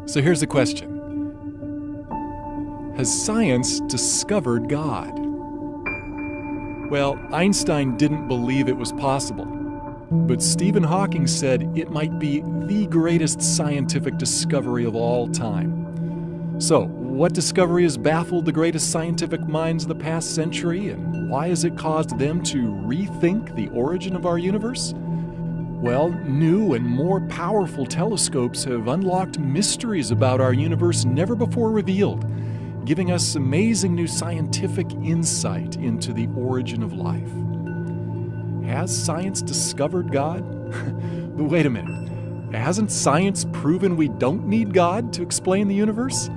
So here's the question. Has science discovered God? Well, Einstein didn't believe it was possible, but Stephen Hawking said it might be the greatest scientific discovery of all time. So, what discovery has baffled the greatest scientific minds of the past century, and why has it caused them to rethink the origin of our universe? Well, new and more powerful telescopes have unlocked mysteries about our universe never before revealed, giving us amazing new scientific insight into the origin of life. Has science discovered God? But wait a minute. Hasn't science proven we don't need God to explain the universe?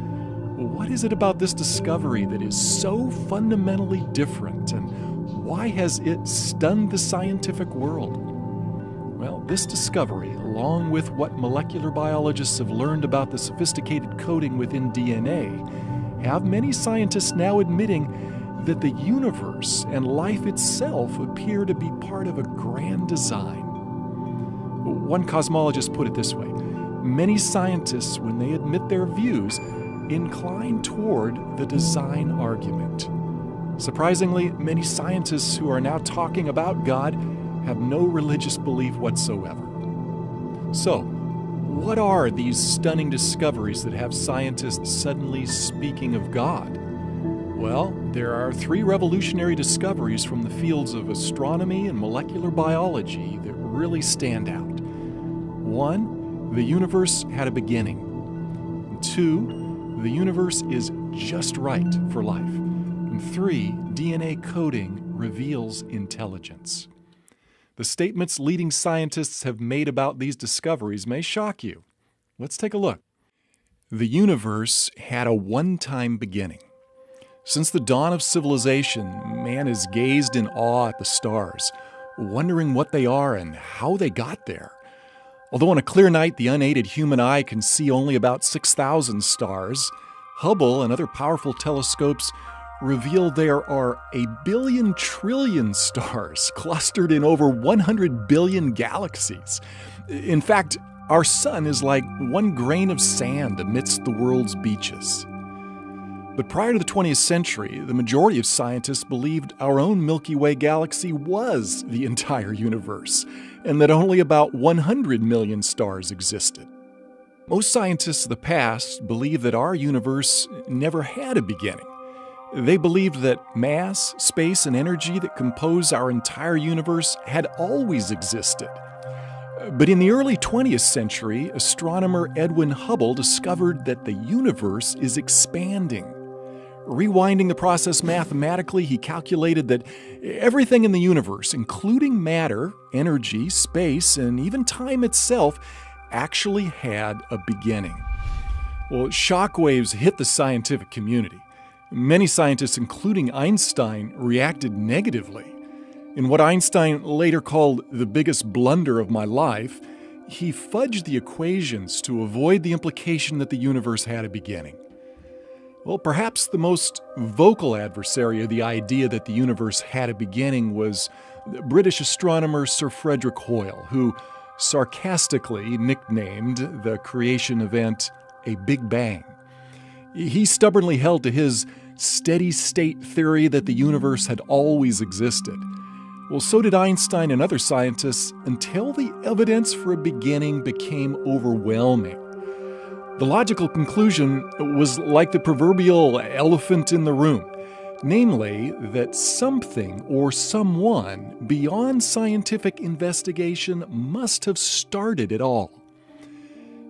What is it about this discovery that is so fundamentally different, and why has it stunned the scientific world? Well, this discovery, along with what molecular biologists have learned about the sophisticated coding within DNA, have many scientists now admitting that the universe and life itself appear to be part of a grand design. One cosmologist put it this way: many scientists, when they admit their views, incline toward the design argument. Surprisingly, many scientists who are now talking about God have no religious belief whatsoever. So, what are these stunning discoveries that have scientists suddenly speaking of God? Well, there are three revolutionary discoveries from the fields of astronomy and molecular biology that really stand out. 1, the universe had a beginning. 2, the universe is just right for life. And 3, DNA coding reveals intelligence. The statements leading scientists have made about these discoveries may shock you. Let's take a look. The universe had a one-time beginning. Since the dawn of civilization, man has gazed in awe at the stars, wondering what they are and how they got there. Although on a clear night the unaided human eye can see only about 6,000 stars, Hubble and other powerful telescopes reveal there are a billion trillion stars clustered in over 100 billion galaxies. In fact, our sun is like one grain of sand amidst the world's beaches. But prior to the 20th century, the majority of scientists believed our own Milky Way galaxy was the entire universe, and that only about 100 million stars existed. Most scientists of the past believe that our universe never had a beginning. They believed that mass, space, and energy that compose our entire universe had always existed. But in the early 20th century, astronomer Edwin Hubble discovered that the universe is expanding. Rewinding the process mathematically, he calculated that everything in the universe, including matter, energy, space, and even time itself, actually had a beginning. Well, shockwaves hit the scientific community. Many scientists, including Einstein, reacted negatively. In what Einstein later called the biggest blunder of my life, he fudged the equations to avoid the implication that the universe had a beginning. Well, perhaps the most vocal adversary of the idea that the universe had a beginning was British astronomer Sir Frederick Hoyle, who sarcastically nicknamed the creation event a Big Bang. He stubbornly held to his steady-state theory that the universe had always existed. Well, so did Einstein and other scientists until the evidence for a beginning became overwhelming. The logical conclusion was like the proverbial elephant in the room, namely that something or someone beyond scientific investigation must have started it all.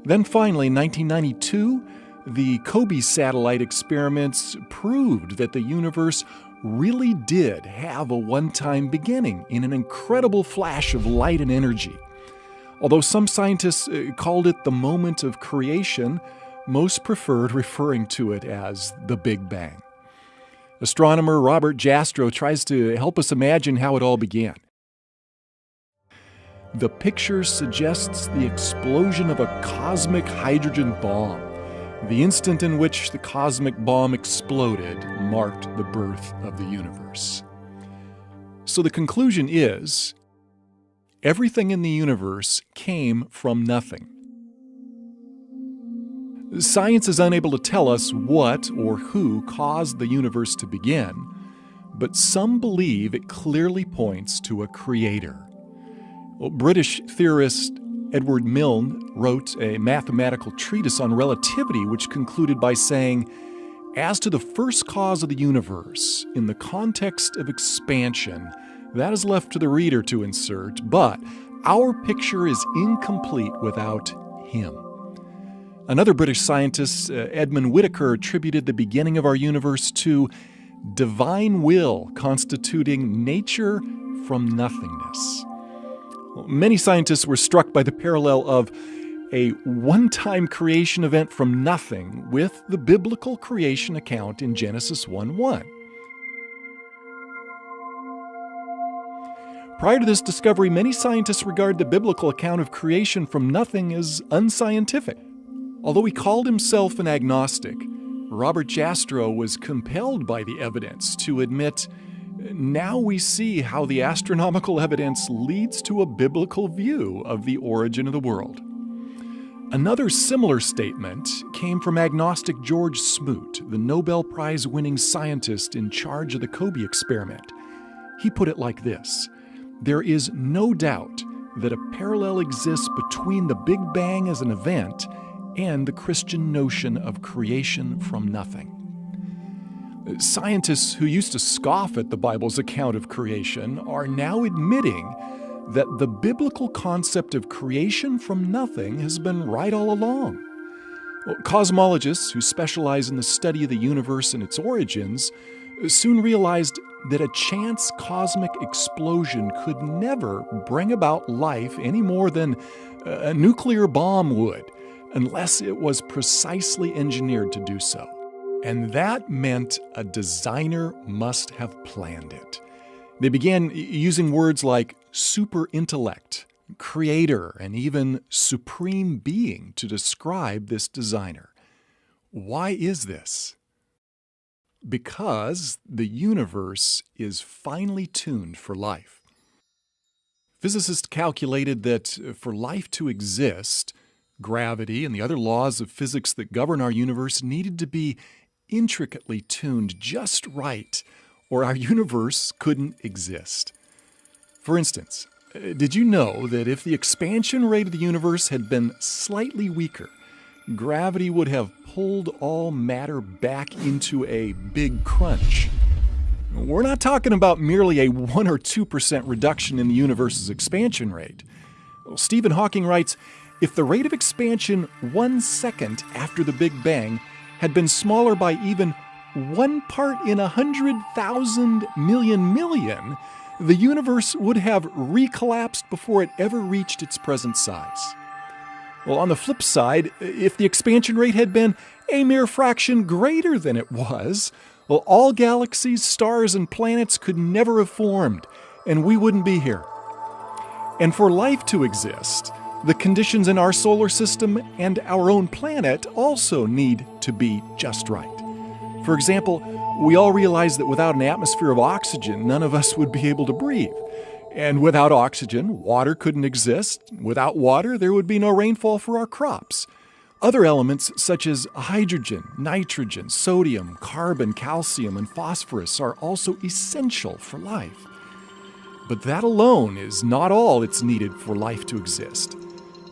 Then finally, in 1992, the COBE satellite experiments proved that the universe really did have a one-time beginning in an incredible flash of light and energy. Although some scientists called it the moment of creation, most preferred referring to it as the Big Bang. Astronomer Robert Jastrow tries to help us imagine how it all began. The picture suggests the explosion of a cosmic hydrogen bomb. The instant in which the cosmic bomb exploded marked the birth of the universe. So the conclusion is, everything in the universe came from nothing. Science is unable to tell us what or who caused the universe to begin, but some believe it clearly points to a creator. British theorist Edward Milne wrote a mathematical treatise on relativity, which concluded by saying, "As to the first cause of the universe, in the context of expansion, that is left to the reader to insert, but our picture is incomplete without him." Another British scientist, Edmund Whittaker, attributed the beginning of our universe to divine will constituting nature from nothingness. Many scientists were struck by the parallel of a one-time creation event from nothing with the biblical creation account in Genesis 1:1. Prior to this discovery, many scientists regard the biblical account of creation from nothing as unscientific. Although he called himself an agnostic, Robert Jastrow was compelled by the evidence to admit, now we see how the astronomical evidence leads to a biblical view of the origin of the world. Another similar statement came from agnostic George Smoot, the Nobel Prize-winning scientist in charge of the Kobe experiment. He put it like this: "There is no doubt that a parallel exists between the Big Bang as an event and the Christian notion of creation from nothing." Scientists who used to scoff at the Bible's account of creation are now admitting that the biblical concept of creation from nothing has been right all along. Cosmologists who specialize in the study of the universe and its origins soon realized that a chance cosmic explosion could never bring about life any more than a nuclear bomb would, unless it was precisely engineered to do so. And that meant a designer must have planned it. They began using words like super intellect, creator, and even supreme being to describe this designer. Why is this? Because the universe is finely tuned for life. Physicists calculated that for life to exist, gravity and the other laws of physics that govern our universe needed to be intricately tuned just right, or our universe couldn't exist. For instance, did you know that if the expansion rate of the universe had been slightly weaker, gravity would have pulled all matter back into a big crunch? We're not talking about merely a 1 or 2% reduction in the universe's expansion rate. Stephen Hawking writes, "If the rate of expansion 1 second after the Big Bang had been smaller by even 1 part in 100,000 million, the universe would have recollapsed before it ever reached its present size." Well, on the flip side, if the expansion rate had been a mere fraction greater than it was, well, all galaxies, stars, and planets could never have formed, and we wouldn't be here. And for life to exist, the conditions in our solar system and our own planet also need to be just right. For example, we all realize that without an atmosphere of oxygen, none of us would be able to breathe. And without oxygen, water couldn't exist. Without water, there would be no rainfall for our crops. Other elements such as hydrogen, nitrogen, sodium, carbon, calcium, and phosphorus are also essential for life. But that alone is not all that's needed for life to exist.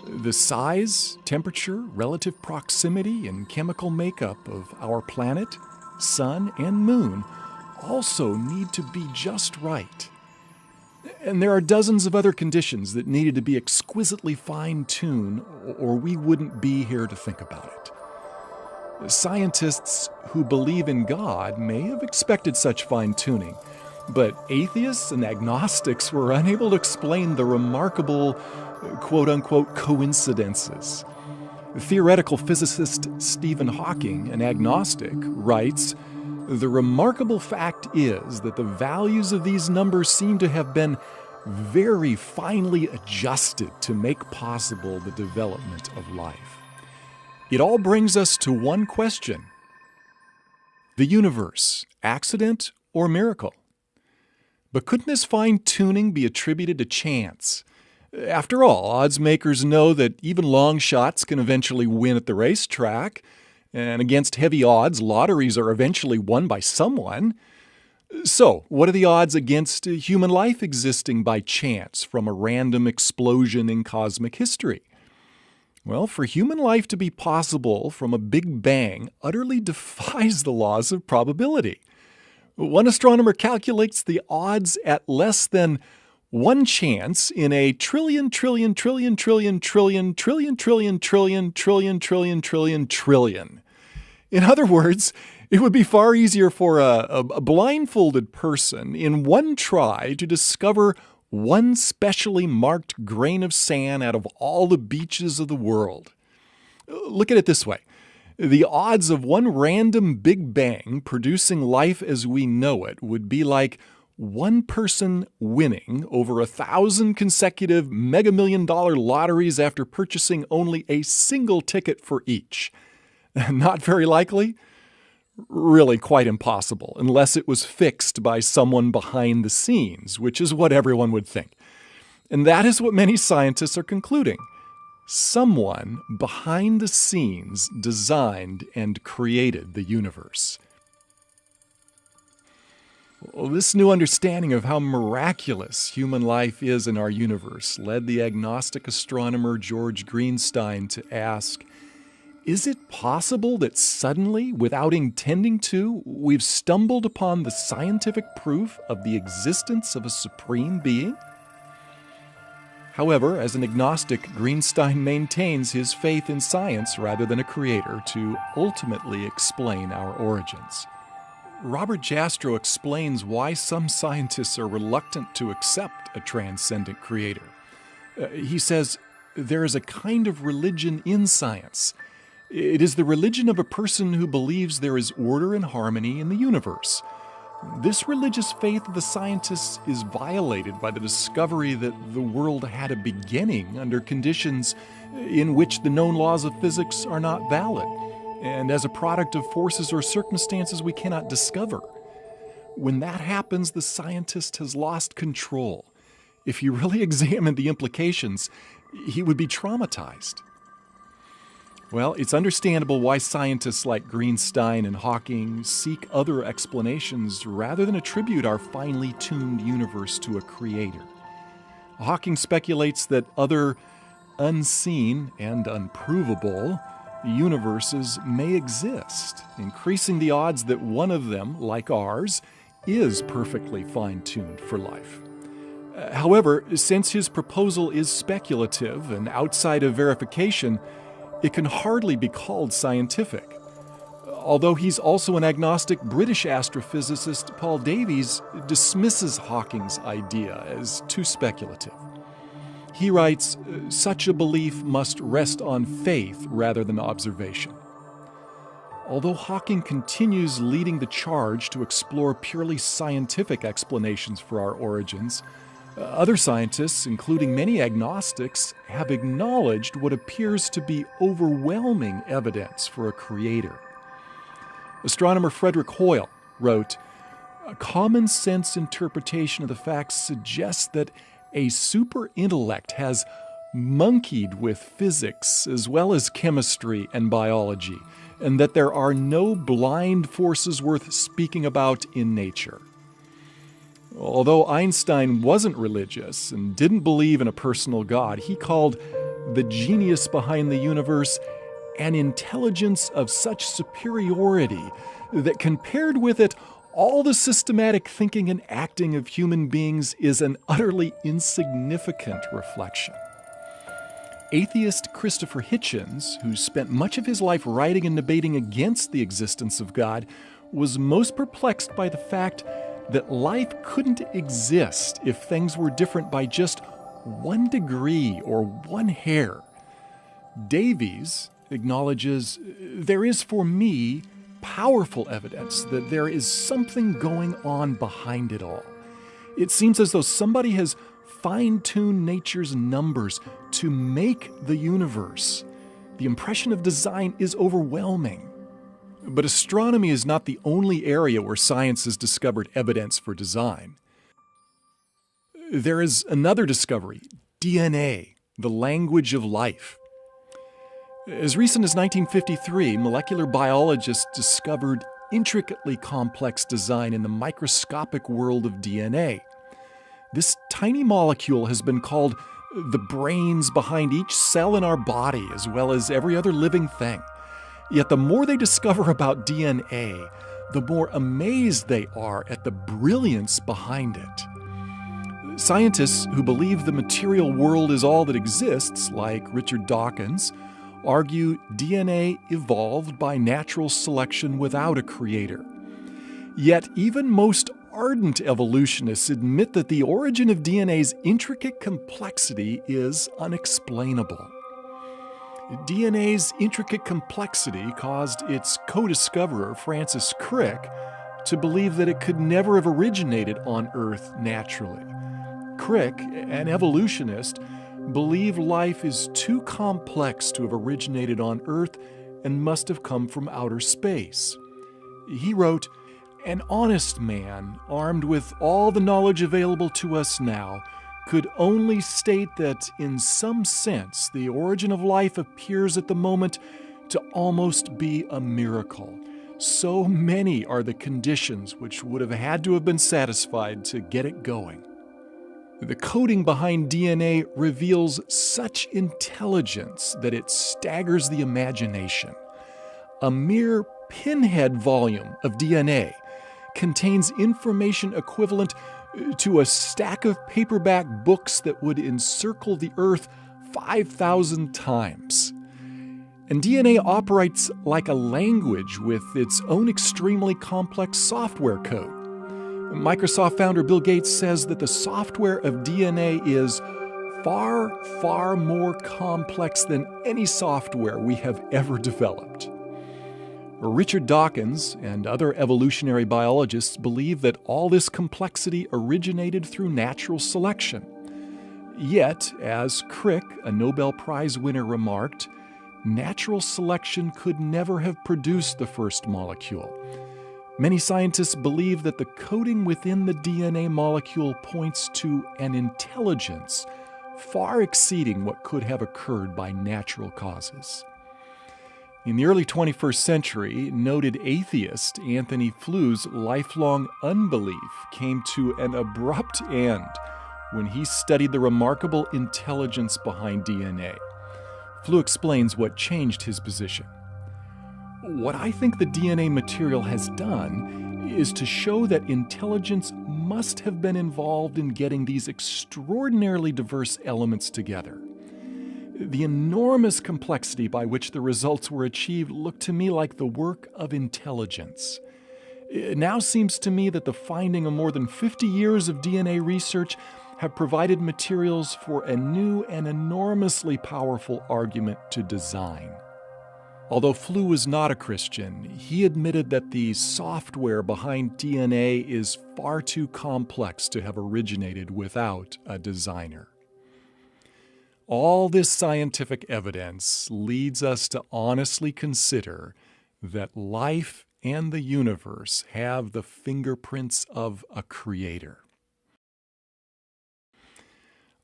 The size, temperature, relative proximity, and chemical makeup of our planet, sun, and moon also need to be just right. And there are dozens of other conditions that needed to be exquisitely fine-tuned, or we wouldn't be here to think about it. Scientists who believe in God may have expected such fine-tuning, but atheists and agnostics were unable to explain the remarkable, quote-unquote, coincidences. Theoretical physicist Stephen Hawking, an agnostic, writes, "The remarkable fact is that the values of these numbers seem to have been very finely adjusted to make possible the development of life." It all brings us to one question: the universe, accident or miracle? But couldn't this fine-tuning be attributed to chance? After all, odds makers know that even long shots can eventually win at the racetrack, and against heavy odds, lotteries are eventually won by someone. So, what are the odds against human life existing by chance from a random explosion in cosmic history? Well, for human life to be possible from a big bang utterly defies the laws of probability. One astronomer calculates the odds at less than one chance in a trillion. In other words, it would be far easier for a blindfolded person in one try to discover one specially marked grain of sand out of all the beaches of the world. Look at it this way. The odds of one random Big Bang producing life as we know it would be like one person winning over 1,000 consecutive mega million-dollar lotteries after purchasing only a single ticket for each. Not very likely? Really quite impossible, unless it was fixed by someone behind the scenes, which is what everyone would think. And that is what many scientists are concluding. Someone behind the scenes designed and created the universe. Well, this new understanding of how miraculous human life is in our universe led the agnostic astronomer George Greenstein to ask, is it possible that suddenly, without intending to, we've stumbled upon the scientific proof of the existence of a supreme being? However, as an agnostic, Greenstein maintains his faith in science rather than a creator to ultimately explain our origins. Robert Jastrow explains why some scientists are reluctant to accept a transcendent creator. He says, there is a kind of religion in science. It is the religion of a person who believes there is order and harmony in the universe. This religious faith of the scientists is violated by the discovery that the world had a beginning under conditions in which the known laws of physics are not valid, and as a product of forces or circumstances we cannot discover. When that happens, the scientist has lost control. If he really examined the implications, he would be traumatized. Well, it's understandable why scientists like Greenstein and Hawking seek other explanations rather than attribute our finely tuned universe to a creator. Hawking speculates that other unseen and unprovable universes may exist, increasing the odds that one of them, like ours, is perfectly fine-tuned for life. However, since his proposal is speculative and outside of verification, it can hardly be called scientific. Although he's also an agnostic, British astrophysicist Paul Davies dismisses Hawking's idea as too speculative. He writes, such a belief must rest on faith rather than observation. Although Hawking continues leading the charge to explore purely scientific explanations for our origins, other scientists, including many agnostics, have acknowledged what appears to be overwhelming evidence for a creator. Astronomer Frederick Hoyle wrote, a common sense interpretation of the facts suggests that a super intellect has monkeyed with physics as well as chemistry and biology, and that there are no blind forces worth speaking about in nature. Although Einstein wasn't religious and didn't believe in a personal God, he called the genius behind the universe an intelligence of such superiority that compared with it, all the systematic thinking and acting of human beings is an utterly insignificant reflection. Atheist Christopher Hitchens, who spent much of his life writing and debating against the existence of God, was most perplexed by the fact that life couldn't exist if things were different by just 1 degree or 1 hair. Davies acknowledges, there is for me powerful evidence that there is something going on behind it all. It seems as though somebody has fine-tuned nature's numbers to make the universe. The impression of design is overwhelming. But astronomy is not the only area where science has discovered evidence for design. There is another discovery, DNA, the language of life. As recent as 1953, molecular biologists discovered intricately complex design in the microscopic world of DNA. This tiny molecule has been called the brains behind each cell in our body, as well as every other living thing. Yet the more they discover about DNA, the more amazed they are at the brilliance behind it. Scientists who believe the material world is all that exists, like Richard Dawkins, argue DNA evolved by natural selection without a creator. Yet even most ardent evolutionists admit that the origin of DNA's intricate complexity is unexplainable. DNA's intricate complexity caused its co-discoverer, Francis Crick, to believe that it could never have originated on Earth naturally. Crick, an evolutionist, believed life is too complex to have originated on Earth and must have come from outer space. He wrote, "An honest man, armed with all the knowledge available to us now, could only state that, in some sense, the origin of life appears at the moment to almost be a miracle. So many are the conditions which would have had to have been satisfied to get it going." The coding behind DNA reveals such intelligence that it staggers the imagination. A mere pinhead volume of DNA contains information equivalent to a stack of paperback books that would encircle the Earth 5,000 times. And DNA operates like a language with its own extremely complex software code. Microsoft founder Bill Gates says that the software of DNA is far, far more complex than any software we have ever developed. Richard Dawkins and other evolutionary biologists believe that all this complexity originated through natural selection. Yet, as Crick, a Nobel Prize winner, remarked, natural selection could never have produced the first molecule. Many scientists believe that the coding within the DNA molecule points to an intelligence far exceeding what could have occurred by natural causes. In the early 21st century, noted atheist Anthony Flou's lifelong unbelief came to an abrupt end when he studied the remarkable intelligence behind DNA. Flou explains what changed his position. "What I think the DNA material has done is to show that intelligence must have been involved in getting these extraordinarily diverse elements together. The enormous complexity by which the results were achieved looked to me like the work of intelligence. It now seems to me that the finding of more than 50 years of DNA research have provided materials for a new and enormously powerful argument to design." Although Flou was not a Christian, he admitted that the software behind DNA is far too complex to have originated without a designer. All this scientific evidence leads us to honestly consider that life and the universe have the fingerprints of a creator.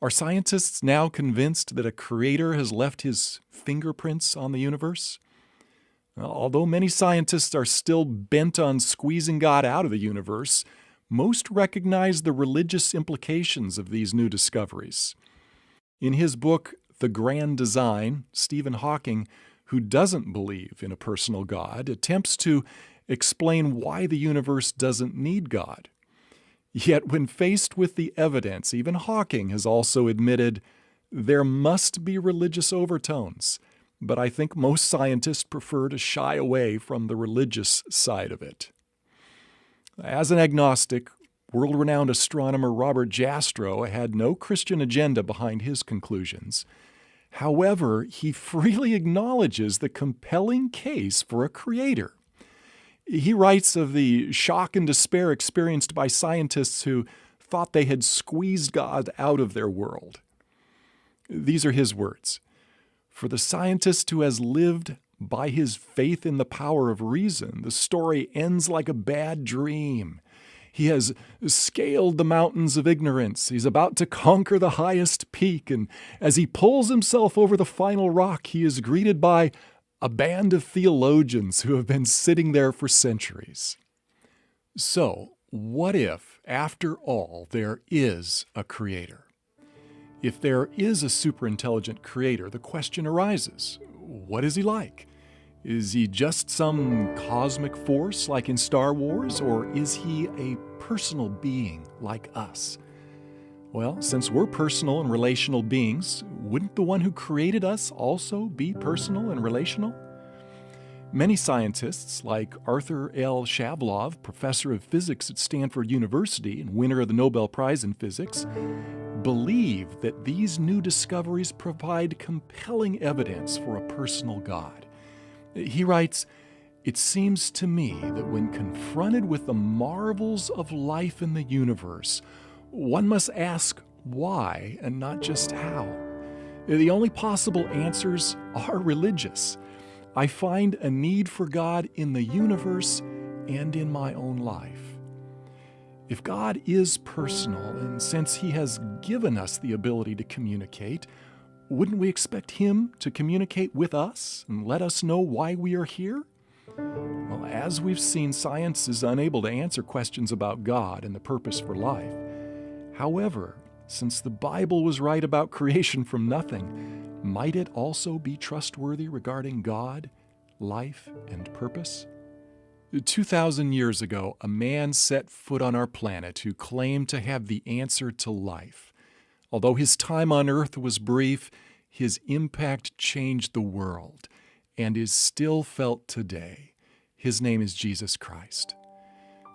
Are scientists now convinced that a creator has left his fingerprints on the universe? Although many scientists are still bent on squeezing God out of the universe, most recognize the religious implications of these new discoveries. In his book, The Grand Design, Stephen Hawking, who doesn't believe in a personal God, attempts to explain why the universe doesn't need God. Yet when faced with the evidence, even Hawking has also admitted there must be religious overtones. But I think most scientists prefer to shy away from the religious side of it. As an agnostic, world-renowned astronomer Robert Jastrow had no Christian agenda behind his conclusions. However, he freely acknowledges the compelling case for a creator. He writes of the shock and despair experienced by scientists who thought they had squeezed God out of their world. These are his words. "For the scientist who has lived by his faith in the power of reason, the story ends like a bad dream. He has scaled the mountains of ignorance. He's about to conquer the highest peak. And as he pulls himself over the final rock, he is greeted by a band of theologians who have been sitting there for centuries. So, what if, after all, there is a creator? If there is a superintelligent creator, the question arises, what is he like? Is he just some cosmic force like in Star Wars, or is he a personal being like us? Well, since we're personal and relational beings, wouldn't the one who created us also be personal and relational? Many scientists, like Arthur L. Shavlov, professor of physics at Stanford University and winner of the Nobel Prize in Physics, believe that these new discoveries provide compelling evidence for a personal God. He writes, "It seems to me that when confronted with the marvels of life in the universe, one must ask why and not just how. The only possible answers are religious. I find a need for God in the universe and in my own life." If God is personal, and since He has given us the ability to communicate, wouldn't we expect Him to communicate with us and let us know why we are here? Well, as we've seen, science is unable to answer questions about God and the purpose for life. However, since the Bible was right about creation from nothing, might it also be trustworthy regarding God, life, and purpose? 2,000 years ago, a man set foot on our planet who claimed to have the answer to life. Although his time on Earth was brief, his impact changed the world and is still felt today. His name is Jesus Christ.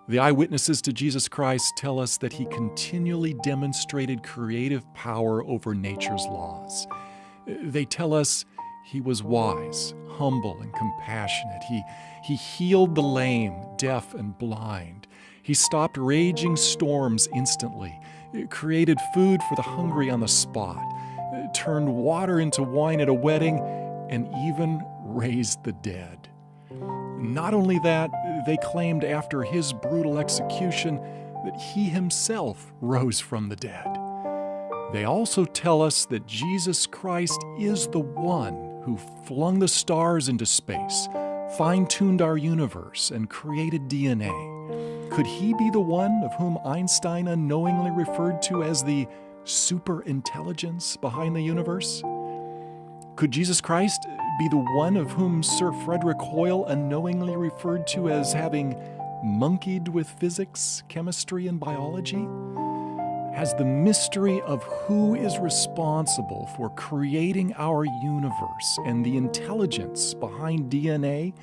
The eyewitnesses to Jesus Christ tell us that He continually demonstrated creative power over nature's laws. They tell us He was wise, humble, and compassionate. He healed the lame, deaf, and blind. He stopped raging storms instantly, created food for the hungry on the spot, turned water into wine at a wedding, and even raised the dead. Not only that, they claimed after His brutal execution that He Himself rose from the dead. They also tell us that Jesus Christ is the one who flung the stars into space, fine-tuned our universe, and created DNA. Could He be the one of whom Einstein unknowingly referred to as the superintelligence behind the universe? Could Jesus Christ be the one of whom Sir Frederick Hoyle unknowingly referred to as having monkeyed with physics, chemistry, and biology? Has the mystery of who is responsible for creating our universe and the intelligence behind DNA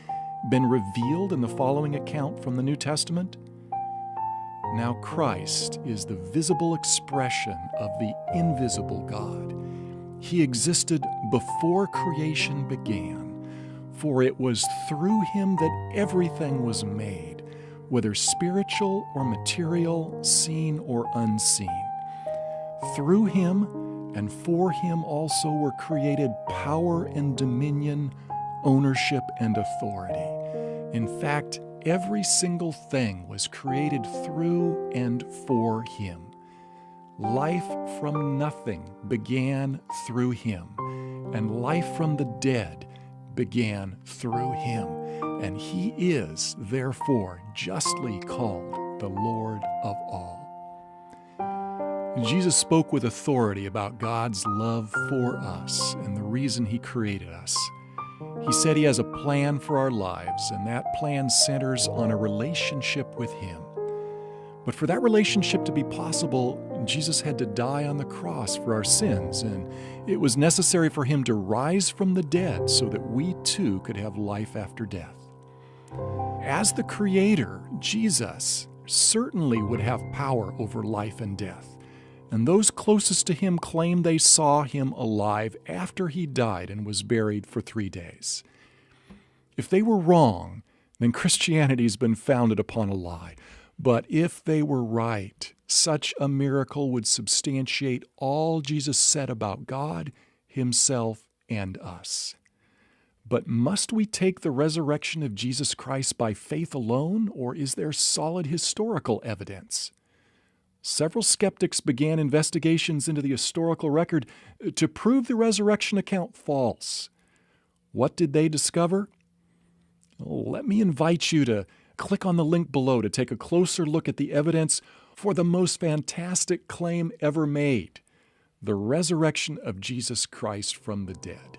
been revealed in the following account from the New Testament? Now Christ is the visible expression of the invisible God. He existed before creation began, for it was through Him that everything was made, whether spiritual or material, seen or unseen. Through Him and for Him also were created power and dominion, ownership and authority. In fact, every single thing was created through and for Him. Life from nothing began through Him, and life from the dead began through Him, and He is, therefore, justly called the Lord of all. Jesus spoke with authority about God's love for us and the reason He created us. He said He has a plan for our lives, and that plan centers on a relationship with Him. But for that relationship to be possible, Jesus had to die on the cross for our sins, and it was necessary for Him to rise from the dead so that we too could have life after death. As the Creator, Jesus certainly would have power over life and death, and those closest to Him claim they saw Him alive after He died and was buried for 3 days. If they were wrong, then Christianity's been founded upon a lie. But if they were right, such a miracle would substantiate all Jesus said about God, Himself, and us. But must we take the resurrection of Jesus Christ by faith alone, or is there solid historical evidence? Several skeptics began investigations into the historical record to prove the resurrection account false. What did they discover? Let me invite you to click on the link below to take a closer look at the evidence for the most fantastic claim ever made: the resurrection of Jesus Christ from the dead.